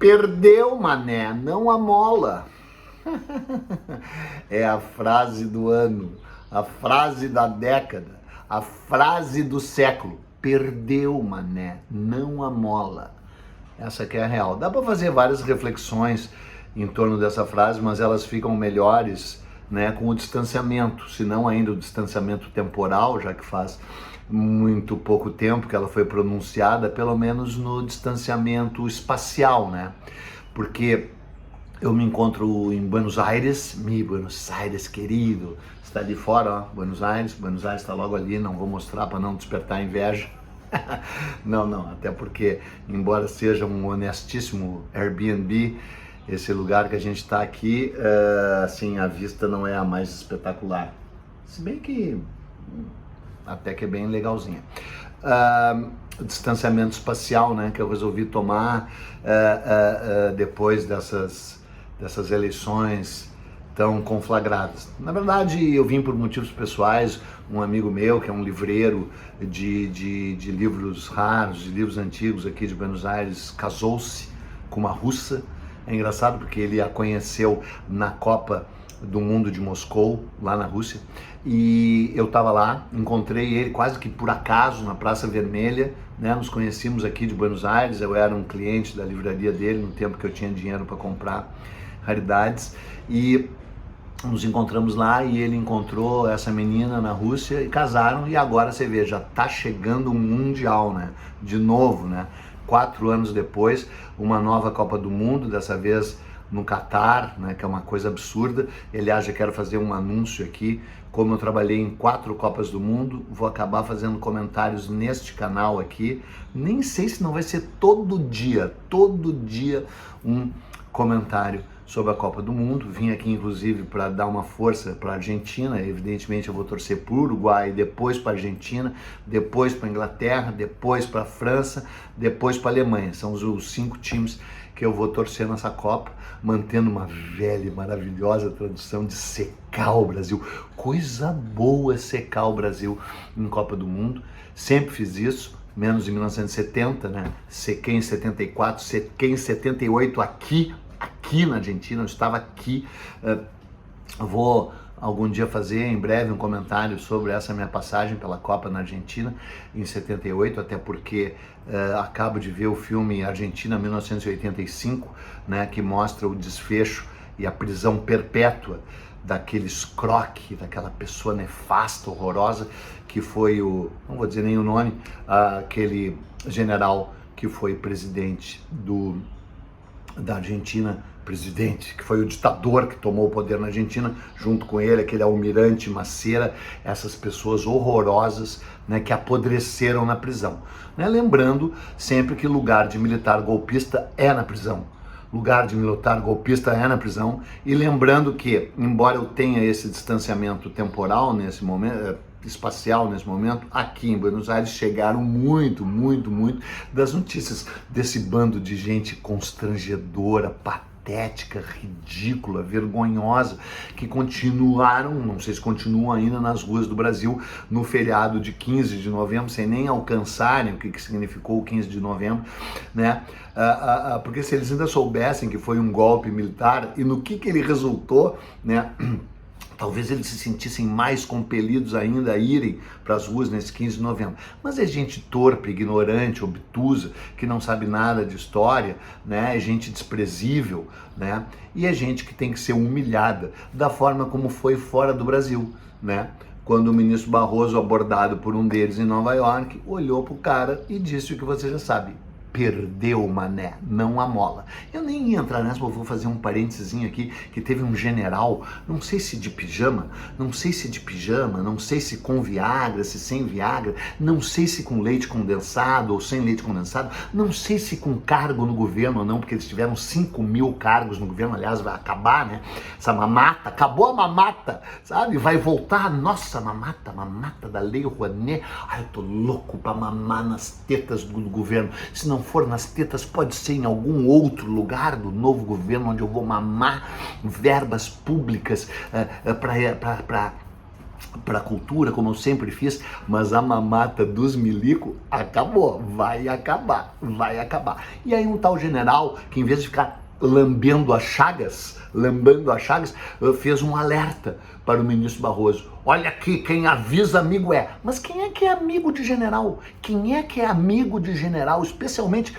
Perdeu, mané, não amola. É a frase do ano, a frase da década, a frase do século. Perdeu, mané, não amola. Essa que é a real. Dá para fazer várias reflexões em torno dessa frase, mas elas ficam melhores, né, com o distanciamento, se não ainda o distanciamento temporal, já que faz muito pouco tempo que ela foi pronunciada, pelo menos no distanciamento espacial, né? Porque eu me encontro em Buenos Aires, Buenos Aires querido, está ali fora, ó, Buenos Aires está logo ali, não vou mostrar para não despertar inveja. Não, até porque, embora seja um honestíssimo Airbnb, esse lugar que a gente está aqui, assim, a vista não é a mais espetacular. Se bem que até que é bem legalzinha. Distanciamento espacial, né, que eu resolvi tomar depois dessas eleições tão conflagradas. Na verdade, eu vim por motivos pessoais. Um amigo meu, que é um livreiro de livros raros, de livros antigos aqui de Buenos Aires, casou-se com uma russa. É engraçado porque ele a conheceu na Copa do Mundo de Moscou, lá na Rússia, e eu estava lá, encontrei ele quase que por acaso na Praça Vermelha, né? Nos conhecíamos aqui de Buenos Aires, eu era um cliente da livraria dele no tempo que eu tinha dinheiro para comprar raridades, e nos encontramos lá e ele encontrou essa menina na Rússia e casaram, e agora você vê, já tá chegando um Mundial, né? De novo, né? 4 anos depois, uma nova Copa do Mundo, dessa vez no Catar, né, que é uma coisa absurda. Aliás, eu quero fazer um anúncio aqui. Como eu trabalhei em 4 Copas do Mundo, vou acabar fazendo comentários neste canal aqui. Nem sei se não vai ser todo dia um comentário sobre a Copa do Mundo. Vim aqui, inclusive, para dar uma força para a Argentina. Evidentemente, eu vou torcer para o Uruguai, depois para a Argentina, depois para a Inglaterra, depois para a França, depois para a Alemanha. São os 5 times que eu vou torcer nessa Copa, mantendo uma velha e maravilhosa tradição de secar o Brasil. Coisa boa secar o Brasil em Copa do Mundo. Sempre fiz isso, menos em 1970, né? Sequei em 74, sequei em 78 aqui na Argentina, eu estava aqui. Vou algum dia fazer em breve um comentário sobre essa minha passagem pela Copa na Argentina em 78, até porque acabo de ver o filme Argentina 1985, né, que mostra o desfecho e a prisão perpétua daquele escroque, daquela pessoa nefasta, horrorosa, que foi não vou dizer nem o nome, aquele general que foi presidente da Argentina, que foi o ditador que tomou o poder na Argentina, junto com ele, aquele almirante Maceira, essas pessoas horrorosas, né, que apodreceram na prisão. Né? Lembrando sempre que lugar de militar golpista é na prisão. Lugar de militar golpista é na prisão. E lembrando que, embora eu tenha esse distanciamento temporal nesse momento, espacial nesse momento, aqui em Buenos Aires chegaram muito das notícias desse bando de gente constrangedora, patética, ridícula, vergonhosa, que continuaram, não sei se continuam ainda nas ruas do Brasil no feriado de 15 de novembro, sem nem alcançarem o que significou o 15 de novembro, né? Porque se eles ainda soubessem que foi um golpe militar e no que ele resultou, né? Talvez eles se sentissem mais compelidos ainda a irem para as ruas nesse 15 de novembro. Mas é gente torpe, ignorante, obtusa, que não sabe nada de história, né? É gente desprezível, né? E é gente que tem que ser humilhada da forma como foi fora do Brasil, né? Quando o ministro Barroso, abordado por um deles em Nova York, olhou para o cara e disse o que você já sabe: perdeu, mané, não amola. Eu nem ia entrar nessa, mas vou fazer um parênteses aqui, que teve um general, não sei se de pijama, não sei se com Viagra, se sem Viagra, não sei se com leite condensado ou sem leite condensado, não sei se com cargo no governo ou não, porque eles tiveram 5.000 cargos no governo, aliás, vai acabar, né? Essa mamata, acabou a mamata, sabe? Vai voltar, nossa, mamata da Lei Rouanet. Ai, eu tô louco pra mamar nas tetas do governo. Se não for nas tetas, pode ser em algum outro lugar do novo governo, onde eu vou mamar verbas públicas para para a cultura, como eu sempre fiz, mas a mamata dos milico acabou, vai acabar. E aí um tal general, que em vez de ficar lambendo as chagas, fez um alerta para o ministro Barroso. Olha aqui, quem avisa amigo é. Mas quem é que é amigo de general? Quem é que é amigo de general, especialmente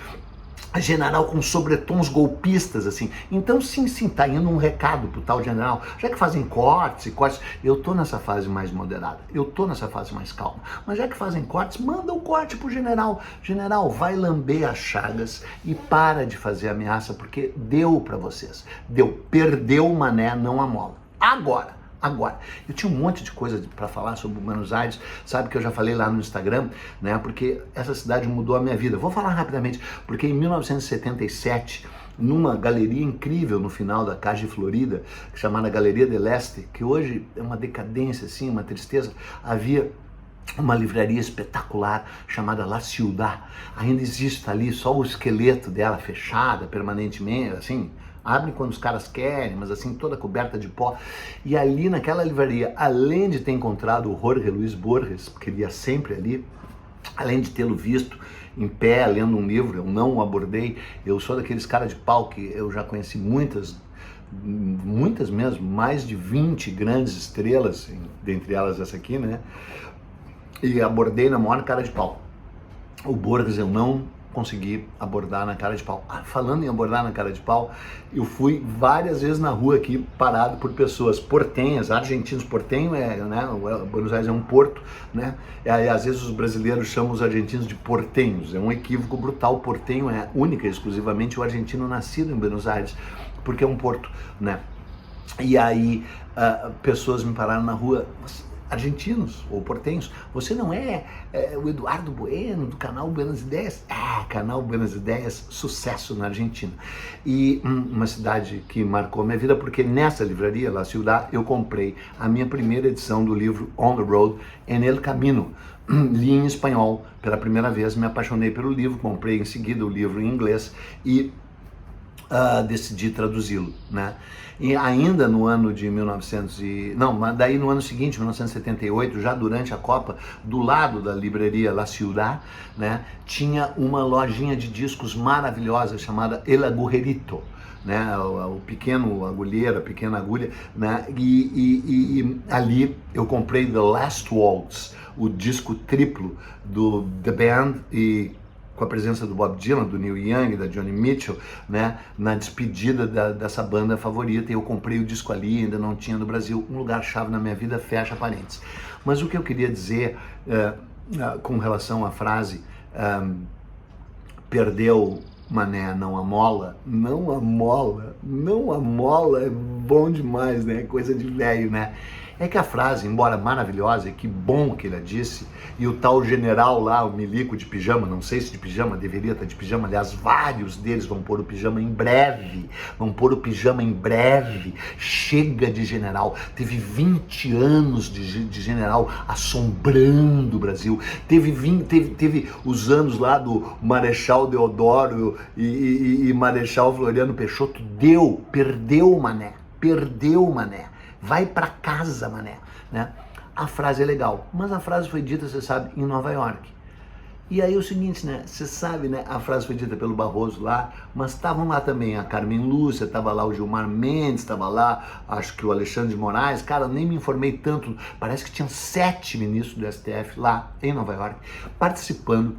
general com sobretons golpistas, assim? Então sim, tá indo um recado pro tal general, já que fazem cortes, eu tô nessa fase mais moderada, eu tô nessa fase mais calma, mas já que fazem cortes, manda um corte pro general, vai lamber as chagas e para de fazer ameaça, porque deu pra vocês, perdeu o mané, não a mola. Agora, eu tinha um monte de coisa para falar sobre Buenos Aires, sabe, que eu já falei lá no Instagram, né, porque essa cidade mudou a minha vida. Vou falar rapidamente, porque em 1977, numa galeria incrível no final da Calle Florida, chamada Galeria del Este, que hoje é uma decadência, assim, uma tristeza, havia uma livraria espetacular chamada La Ciudad. Ainda existe ali só o esqueleto dela fechada permanentemente, assim, abre quando os caras querem, mas assim, toda coberta de pó. E ali naquela livraria, além de ter encontrado o Jorge Luis Borges, que ele ia sempre ali, além de tê-lo visto em pé, lendo um livro, eu não o abordei, eu sou daqueles caras de pau que eu já conheci muitas mesmo, mais de 20 grandes estrelas, dentre elas essa aqui, né? E abordei na maior cara de pau. O Borges eu não consegui abordar na cara de pau. Falando em abordar na cara de pau, eu fui várias vezes na rua aqui parado por pessoas portenhas, argentinos. Portenho é, né, Buenos Aires é um porto, né, e aí, às vezes os brasileiros chamam os argentinos de portenhos, é um equívoco brutal. Portenho é única e exclusivamente o argentino nascido em Buenos Aires, porque é um porto, né, e aí pessoas me pararam na rua, argentinos ou portenhos, você não é o Eduardo Bueno do canal Buenas Ideias? Canal Buenas Ideias, sucesso na Argentina. E uma cidade que marcou minha vida, porque nessa livraria, La Ciudad, eu comprei a minha primeira edição do livro On the Road, En el Camino. Li em espanhol pela primeira vez, me apaixonei pelo livro, comprei em seguida o livro em inglês e decidi traduzi-lo, né? E ainda no ano de daí no ano seguinte, 1978, já durante a Copa, do lado da livraria La Ciudad, né, tinha uma lojinha de discos maravilhosa chamada El Agujerito, né, o pequeno agulheiro, a pequena agulha, né, e ali eu comprei The Last Waltz, o disco triplo do The Band, e com a presença do Bob Dylan, do Neil Young, da Joni Mitchell, né, na despedida dessa banda favorita. E eu comprei o disco ali, ainda não tinha no Brasil, um lugar-chave na minha vida, fecha parênteses. Mas o que eu queria dizer com relação à frase perdeu mané, não amola, é bom demais, né, coisa de velho, né? É que a frase, embora maravilhosa, e que bom que ele a disse, e o tal general lá, o milico de pijama, não sei se de pijama, deveria estar de pijama, aliás, vários deles vão pôr o pijama em breve, chega de general, teve 20 anos de general assombrando o Brasil, teve os anos lá do Marechal Deodoro e Marechal Floriano Peixoto, perdeu o mané, vai pra casa, mané, né? A frase é legal, mas a frase foi dita, você sabe, em Nova York. E aí o seguinte, né? Você sabe, né? A frase foi dita pelo Barroso lá, mas estavam lá também a Carmen Lúcia, estava lá o Gilmar Mendes, estava lá, acho que o Alexandre de Moraes, cara, eu nem me informei tanto, parece que tinham 7 ministros do STF lá em Nova York, participando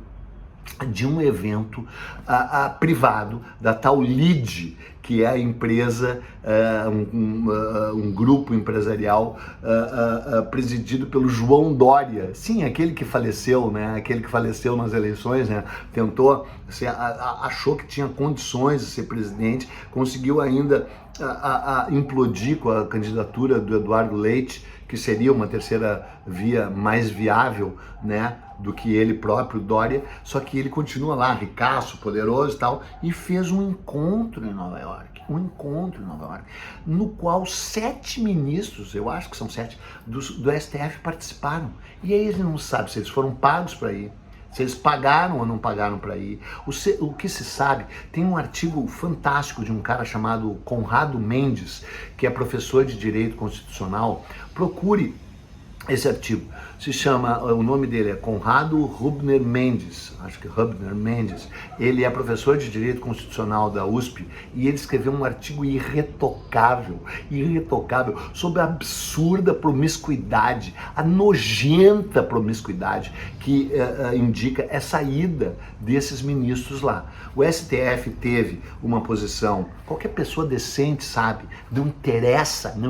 de um evento privado da tal LIDE, que é a empresa, um grupo empresarial presidido pelo João Dória. Sim, aquele que faleceu, né? Aquele que faleceu nas eleições, né? Tentou, achou que tinha condições de ser presidente, conseguiu ainda implodir com a candidatura do Eduardo Leite, que seria uma terceira via mais viável, né, do que ele próprio, Dória, só que ele continua lá, ricaço, poderoso e tal, e fez um encontro em Nova York, no qual 7 ministros, eu acho que são 7, do STF participaram. E aí eles não sabem se eles foram pagos para ir, se eles pagaram ou não pagaram para ir. O que se sabe, tem um artigo fantástico de um cara chamado Conrado Mendes, que é professor de Direito Constitucional. Procure esse artigo se chama, o nome dele é Conrado Hubner Mendes, acho que Hubner Mendes. Ele é professor de Direito Constitucional da USP e ele escreveu um artigo irretocável, sobre a absurda promiscuidade, a nojenta promiscuidade que indica essa ida desses ministros lá. O STF teve uma posição, qualquer pessoa decente sabe, não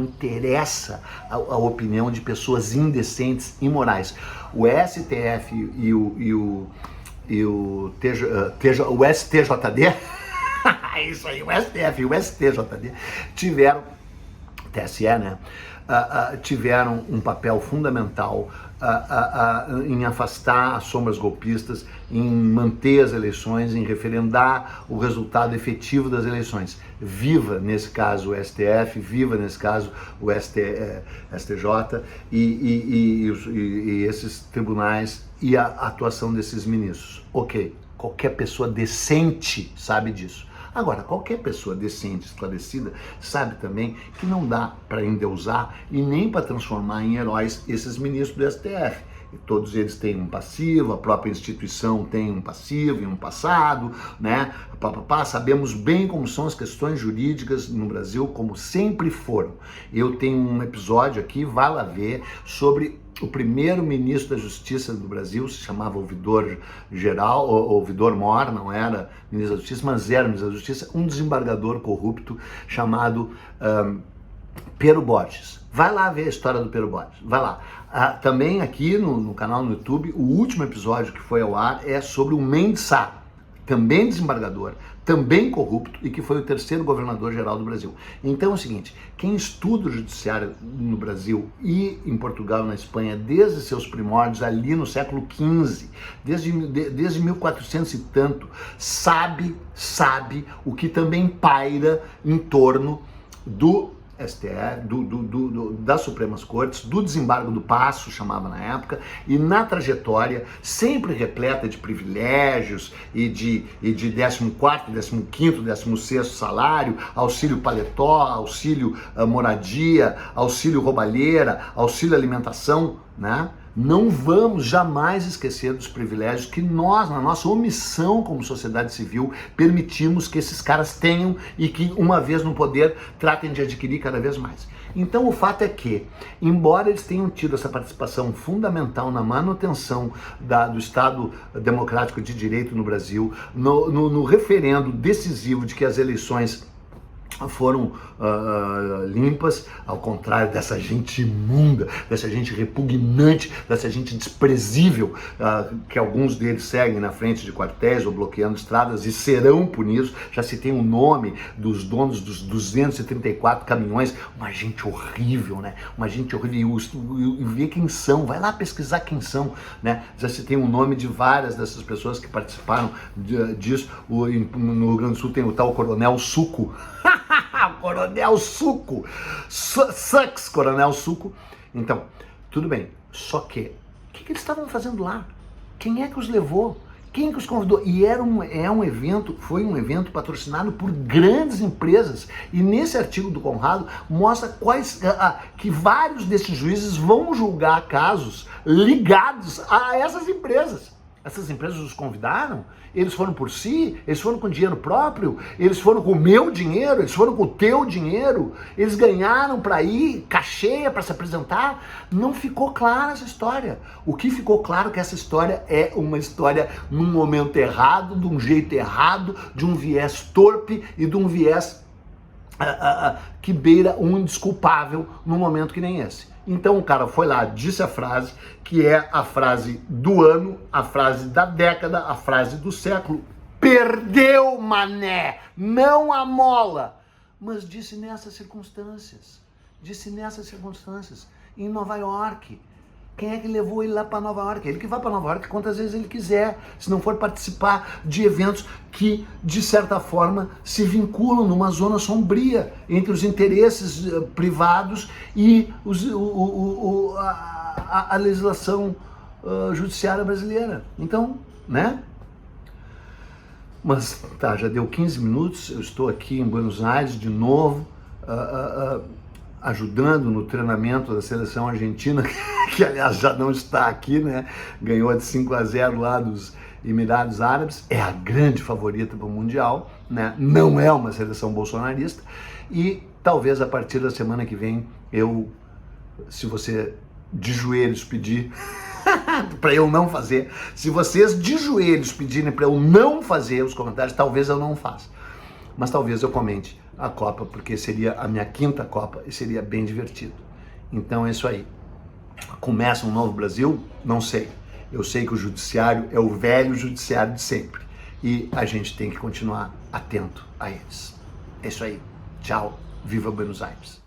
interessa a opinião de pessoas indecentes, imorais. O STF o STJD, isso aí, o STF e o STJD tiveram, TSE, né? Tiveram um papel fundamental em afastar as sombras golpistas, em manter as eleições, em referendar o resultado efetivo das eleições. Viva, nesse caso, o STF, viva, nesse caso, o STJ e esses tribunais e a atuação desses ministros. Ok, qualquer pessoa decente sabe disso. Agora, qualquer pessoa decente, esclarecida, sabe também que não dá para endeusar e nem para transformar em heróis esses ministros do STF. E todos eles têm um passivo, a própria instituição tem um passivo e um passado, né? Sabemos bem como são as questões jurídicas no Brasil, como sempre foram. Eu tenho um episódio aqui, vai lá ver, sobre o primeiro ministro da Justiça do Brasil, se chamava Ouvidor Geral, Ouvidor Mor, não era ministro da Justiça, mas era ministro da Justiça, um desembargador corrupto chamado Pero Borges. Vai lá ver a história do Pero Borges, vai lá. Também aqui no canal no YouTube, o último episódio que foi ao ar é sobre o Mendes Sá, também desembargador, também corrupto e que foi o terceiro governador-geral do Brasil. Então é o seguinte, quem estuda o judiciário no Brasil e em Portugal e na Espanha desde seus primórdios, ali no século XV, desde 1400 e tanto, sabe o que também paira em torno do STF, das Supremas Cortes, do desembargo do Paço, chamava na época, e na trajetória sempre repleta de privilégios e de 14º, 15º, 16º salário, auxílio paletó, auxílio moradia, auxílio roubalheira, auxílio alimentação, né? Não vamos jamais esquecer dos privilégios que nós, na nossa omissão como sociedade civil, permitimos que esses caras tenham e que, uma vez no poder, tratem de adquirir cada vez mais. Então o fato é que, embora eles tenham tido essa participação fundamental na manutenção do Estado Democrático de Direito no Brasil, no referendo decisivo de que as eleições foram limpas, ao contrário dessa gente imunda, dessa gente repugnante, dessa gente desprezível, que alguns deles seguem na frente de quartéis ou bloqueando estradas e serão punidos. Já se tem o nome dos donos dos 234 caminhões, uma gente horrível, né? Uma gente horrível, e ver quem são, vai lá pesquisar quem são, né? Já se tem o nome de várias dessas pessoas que participaram disso. No Rio Grande do Sul tem o tal Coronel Suco, Coronel Suco, sucks, Coronel Suco. Então, tudo bem, só que, o que eles estavam fazendo lá? Quem é que os levou? Quem que os convidou? E foi um evento patrocinado por grandes empresas. E nesse artigo do Conrado mostra que vários desses juízes vão julgar casos ligados a essas empresas. Essas empresas os convidaram, eles foram por si, eles foram com dinheiro próprio, eles foram com o meu dinheiro, eles foram com o teu dinheiro, eles ganharam para ir, cachê para se apresentar. Não ficou clara essa história. O que ficou claro é que essa história é uma história num momento errado, de um jeito errado, de um viés torpe e de um viés que beira um indesculpável num momento que nem esse. Então o cara foi lá, disse a frase, que é a frase do ano, a frase da década, a frase do século. Perdeu, mané, não amola. Mas disse nessas circunstâncias, em Nova York. Quem é que levou ele lá para Nova York? Ele que vai para Nova York quantas vezes ele quiser, se não for participar de eventos que, de certa forma, se vinculam numa zona sombria entre os interesses privados e a legislação judiciária brasileira. Então, né? Mas, tá, já deu 15 minutos, eu estou aqui em Buenos Aires de novo, ajudando no treinamento da seleção argentina, que aliás já não está aqui, né? Ganhou de 5-0 lá dos Emirados Árabes, é a grande favorita para o Mundial, né? Não é uma seleção bolsonarista, e talvez a partir da semana que vem se você de joelhos pedir para eu não fazer, se vocês de joelhos pedirem para eu não fazer os comentários, talvez eu não faça, mas talvez eu comente a Copa, porque seria a minha 5ª Copa e seria bem divertido. Então é isso aí. Começa um novo Brasil? Não sei. Eu sei que o judiciário é o velho judiciário de sempre e a gente tem que continuar atento a eles. É isso aí. Tchau. Viva Buenos Aires.